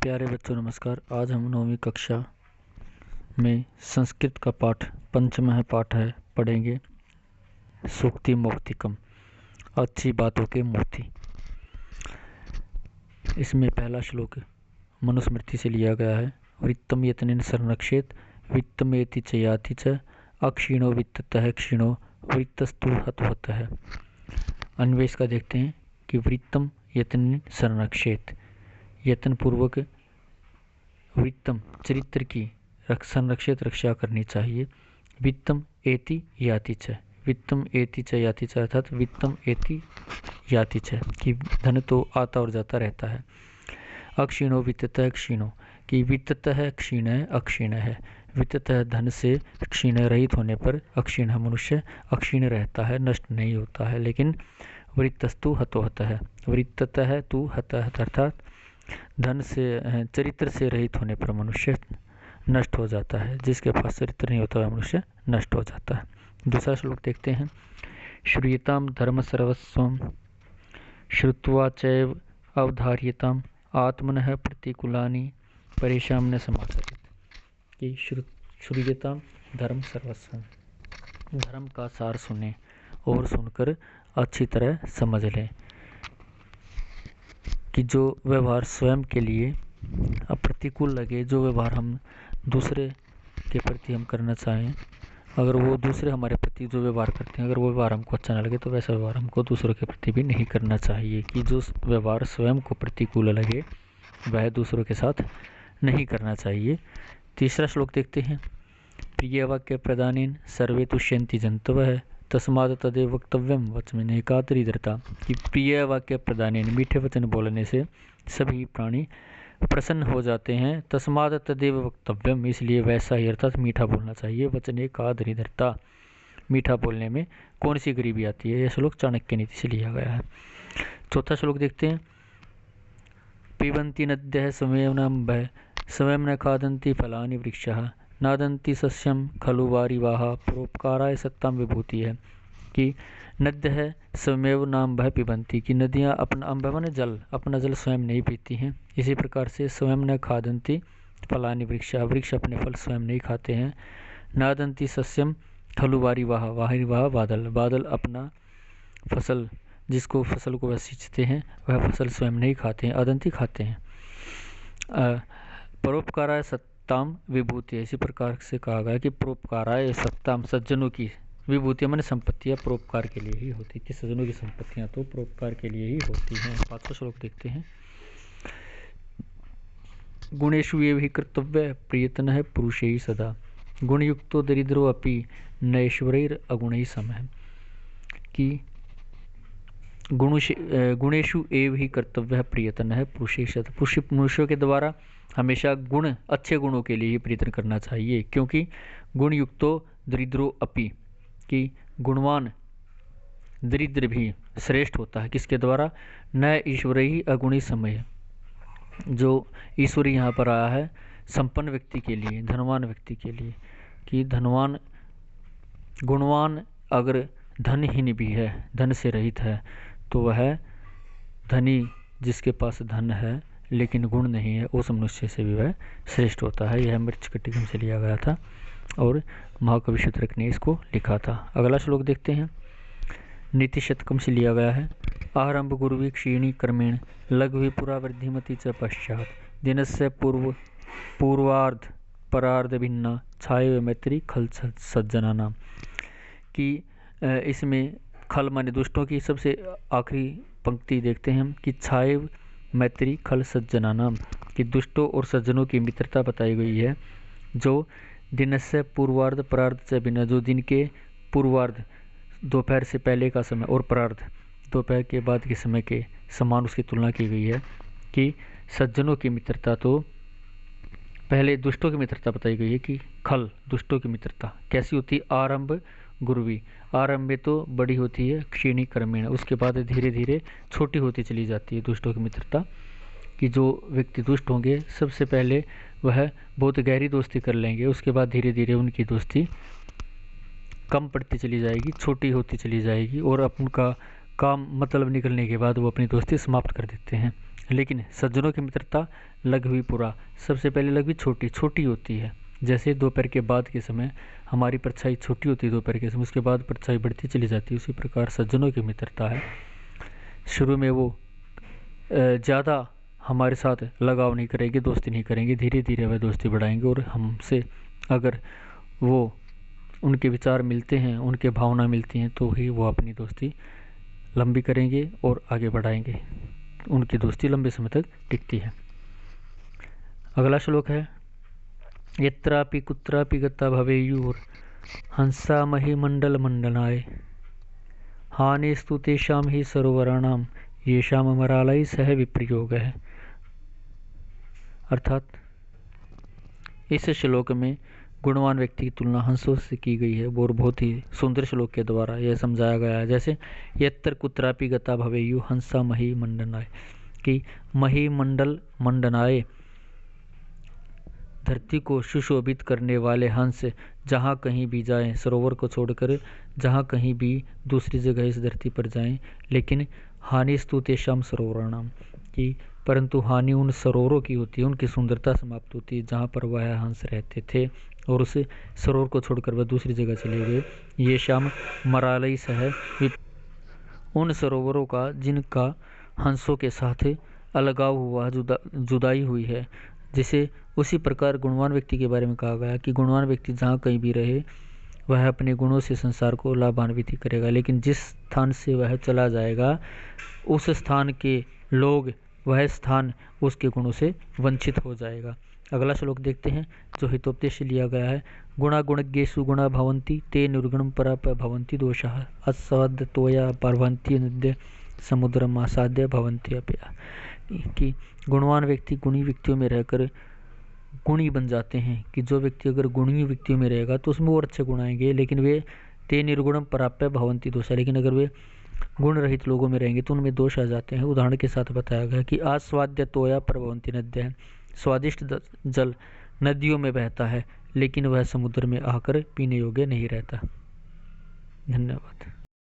प्यारे बच्चों नमस्कार। आज हम 9वीं कक्षा में संस्कृत का पाठ पंचम है पाठ है पढ़ेंगे सूक्ति मौक्तिकम, अच्छी बातों के मोती। इसमें पहला श्लोक मनुस्मृति से लिया गया है। वृत्तम यतनेन संरक्षेत वित्तमेति च याति च अक्षीणो वित्ततः क्षीणो वृत्तस्तु हतोहतः। अन्वेष का देखते हैं कि वृत्तम यतनेन संरक्षेत, यत्न पूर्वक वित्तम चरित्र की संरक्षित रक्षा करनी चाहिए। वित्तम एति याति च, वित्तम एति च याति च अर्थात वित्तम एति याति च कि धन तो आता और जाता रहता है। अक्षीणो वित्ततः क्षीणो कि वित्ततः क्षीण है अक्षीण है। वित्ततः धन से क्षीण रहित होने पर अक्षीण मनुष्य अक्षीण रहता है, नष्ट नहीं होता है। लेकिन वृत्तस्तु हतोहतः, वृत्ततः तु हतः अर्थात धन से चरित्र से रहित होने पर मनुष्य नष्ट हो जाता है। जिसके पास चरित्र नहीं होता वह मनुष्य नष्ट हो जाता है। दूसरा श्लोक देखते हैं। श्रूयताम धर्म सर्वस्वम श्रुत्वा चैव अवधार्यताम आत्मनः प्रतिकूलानि परेशान न समाचरेत् कि श्रूयताम धर्म सर्वस्वम, धर्म का सार सुने और सुनकर अच्छी तरह समझ लें कि जो व्यवहार स्वयं के लिए प्रतिकूल लगे, जो व्यवहार हम दूसरे के प्रति हम करना चाहें, अगर वो दूसरे हमारे प्रति जो व्यवहार करते हैं अगर वो व्यवहार हमको अच्छा न लगे तो वैसा व्यवहार हमको दूसरों के प्रति भी नहीं करना चाहिए। कि जो व्यवहार स्वयं को प्रतिकूल लगे वह दूसरों के साथ नहीं करना चाहिए। तीसरा श्लोक देखते हैं। प्रिय वाक्य प्रदानेन सर्वे तुष्यन्ति जंतवः तस्मात् तदेव वक्तव्यम वचमेन एकादरिद्रता कि प्रिय वाक्य प्रदानेन मीठे वचन बोलने से सभी प्राणी प्रसन्न हो जाते हैं। तस्मात् तदेव वक्तव्यम इसलिए वैसा ही अर्थात मीठा बोलना चाहिए। वचन एकादरिद्रता मीठा बोलने में कौन सी गरीबी आती है। यह श्लोक चाणक्य नीति से लिया गया है। चौथा श्लोक देखते हैं। पिबन्ति नद्यः स्वयं स्वयं न खादन्ति फलानि वृक्षः नादंती सस्यम खलु वारिवाह परोपकाराय सत्ताम विभूति है कि नद्य है स्वमेव नाम भय पिबंती कि नदियाँ अपना अम्भ माने जल, अपना जल स्वयं नहीं पीती हैं। इसी प्रकार से स्वयं न खादंती फलानि वृक्षा, वृक्ष अपने फल स्वयं नहीं खाते हैं। नादंती सस्यम खलु वारिवाह, वारिवाह बादल, बादल अपना फसल जिसको फसल को वह सींचते हैं वह फसल स्वयं नहीं खाते हैं, अदंती खाते हैं। परोपकाराय सत्ताम विभूति, इसी प्रकार से कहा गया कि परोपकाराय सत्ताम सज्जनों की विभूतियाँ माने संपत्तियाँ परोपकार के लिए ही होती थी। सज्जनों की संपत्तियाँ तो परोपकार के लिए ही होती हैं। पांचवा श्लोक देखते हैं। गुणेषु एव हि कर्तव्य प्रयत्नः पुरुषैः सदा गुणयुक्तो दरिद्रो अपि नैश्वर्यैर अगुणैः समः कि गुणेषु एव ही कर्तव्य प्रयत्न है पुरुषैः सदा, मनुष्यों के द्वारा हमेशा गुण अच्छे गुणों के लिए ही प्रयत्न करना चाहिए। क्योंकि गुणयुक्तो दरिद्रो अपि कि गुणवान दरिद्र भी श्रेष्ठ होता है। किसके द्वारा? न ईश्वरी अगुणी समय, जो ईश्वरी यहाँ पर आया है संपन्न व्यक्ति के लिए, धनवान व्यक्ति के लिए कि धनवान गुणवान अगर धनहीन भी है, धन से रहित है तो वह धनी जिसके पास धन है लेकिन गुण नहीं है उस मनुष्य से भी वह श्रेष्ठ होता है। यह मृच्छकटिकम से लिया गया था और महाकवि शतरक ने इसको लिखा था। अगला श्लोक देखते हैं। नीति शतकम से लिया गया है। आरंभ गुरुवी क्षीणी क्रमेण लघु पुरावृद्धिमति च पश्चात दिनस्य पूर्वार्ध परार्ध भिन्ना छाया मैत्री खल सज्जना नाम कि इसमें खल माने दुष्टों की सबसे आखिरी पंक्ति देखते हैं हम कि छाए मैत्री खल सज्जना नाम कि दुष्टों और सज्जनों की मित्रता बताई गई है। जो दिन से पूर्वार्ध परार्ध से बिना, जो दिन के पूर्वार्ध दोपहर से पहले का समय और परार्ध दोपहर के बाद के समय के समान उसकी तुलना की गई है। कि सज्जनों की मित्रता तो पहले दुष्टों की मित्रता बताई गई है कि खल दुष्टों की मित्रता कैसी होती। आरंभ गुरुवी, आरंभ में तो बड़ी होती है, क्षीणी क्रमेण उसके बाद धीरे धीरे छोटी होती चली जाती है दुष्टों की मित्रता। कि जो व्यक्ति दुष्ट होंगे सबसे पहले वह बहुत गहरी दोस्ती कर लेंगे, उसके बाद धीरे धीरे उनकी दोस्ती कम पड़ती चली जाएगी, छोटी होती चली जाएगी और उनका काम मतलब निकलने के बाद वो अपनी दोस्ती समाप्त कर देते हैं। लेकिन सज्जनों की मित्रता लघवी पुरा। सबसे पहले लघवी छोटी छोटी होती है, जैसे दोपहर के बाद के समय हमारी परछाई छोटी होती है दोपहर के समय, उसके बाद परछाई बढ़ती चली जाती है। उसी प्रकार सज्जनों की मित्रता है, शुरू में वो ज़्यादा हमारे साथ लगाव नहीं करेंगे, दोस्ती नहीं करेंगे, धीरे धीरे वह दोस्ती बढ़ाएंगे और हमसे अगर वो उनके विचार मिलते हैं, उनके भावना मिलती हैं, तो ही वो अपनी दोस्ती लंबी करेंगे और आगे बढ़ाएंगे। उनकी दोस्ती लंबे समय तक टिकती है। अगला श्लोक है यत्रापि कुत्रापि गता भवेयुर हंसा मही मंडल मंडनाय हानिस्तु तेषां ही सरोवराणाम येषाम अमरालय सह विप्रयोग है। अर्थात इस श्लोक में गुणवान व्यक्ति की तुलना हंसों से की गई है और बहुत ही सुंदर श्लोक के द्वारा यह समझाया गया है। जैसे यत्र कुत्रापि गता भवेयु हंसा मही मंडनाय, कि मही मंडल मंडनाय धरती को सुशोभित करने वाले हंस जहाँ कहीं भी जाएं, सरोवर को छोड़कर जहाँ कहीं भी दूसरी जगह इस धरती पर जाएं, लेकिन हानि स्तुतेषाम सरोवराणाम, की परंतु हानि उन सरोवरों की होती है, उनकी सुंदरता समाप्त होती है जहाँ पर वह हंस रहते थे और उस सरोवर को छोड़कर वह दूसरी जगह चले गए। ये शाम मरालई सह उन सरोवरों का जिनका हंसों के साथ अलगाव हुआ, जुदाई हुई है। जिसे उसी प्रकार गुणवान व्यक्ति के बारे में कहा गया कि गुणवान व्यक्ति जहाँ कहीं भी रहे वह अपने गुणों से संसार को लाभान्वित करेगा, लेकिन जिस स्थान से वह चला जाएगा उस स्थान के लोग, वह स्थान उसके गुणों से वंचित हो जाएगा। अगला श्लोक देखते हैं जो हितोपदेश लिया गया है। गुणा गुणज्ञेषु गुणा भवन्ति ते निर्गुणं पराप भवन्ति दोषाः अस्वाद्यतोया भवन्ति नद्य समुद्रम आसाद्य भवन्ति अपया, कि गुणवान व्यक्ति गुणी व्यक्तियों में रहकर गुणी बन जाते हैं, कि जो व्यक्ति अगर गुणी व्यक्तियों में रहेगा तो उसमें और अच्छे गुण आएंगे, लेकिन वे ते निर्गुणम पराप्य भवन्ति दोषा, लेकिन अगर वे गुण रहित लोगों में रहेंगे तो उनमें दोष आ जाते हैं। उदाहरण के साथ बताया गया कि आस्वाद्य तोया प्रभवंती नद्य, स्वादिष्ट जल नदियों में बहता है लेकिन वह समुद्र में आकर पीने योग्य नहीं रहता। धन्यवाद।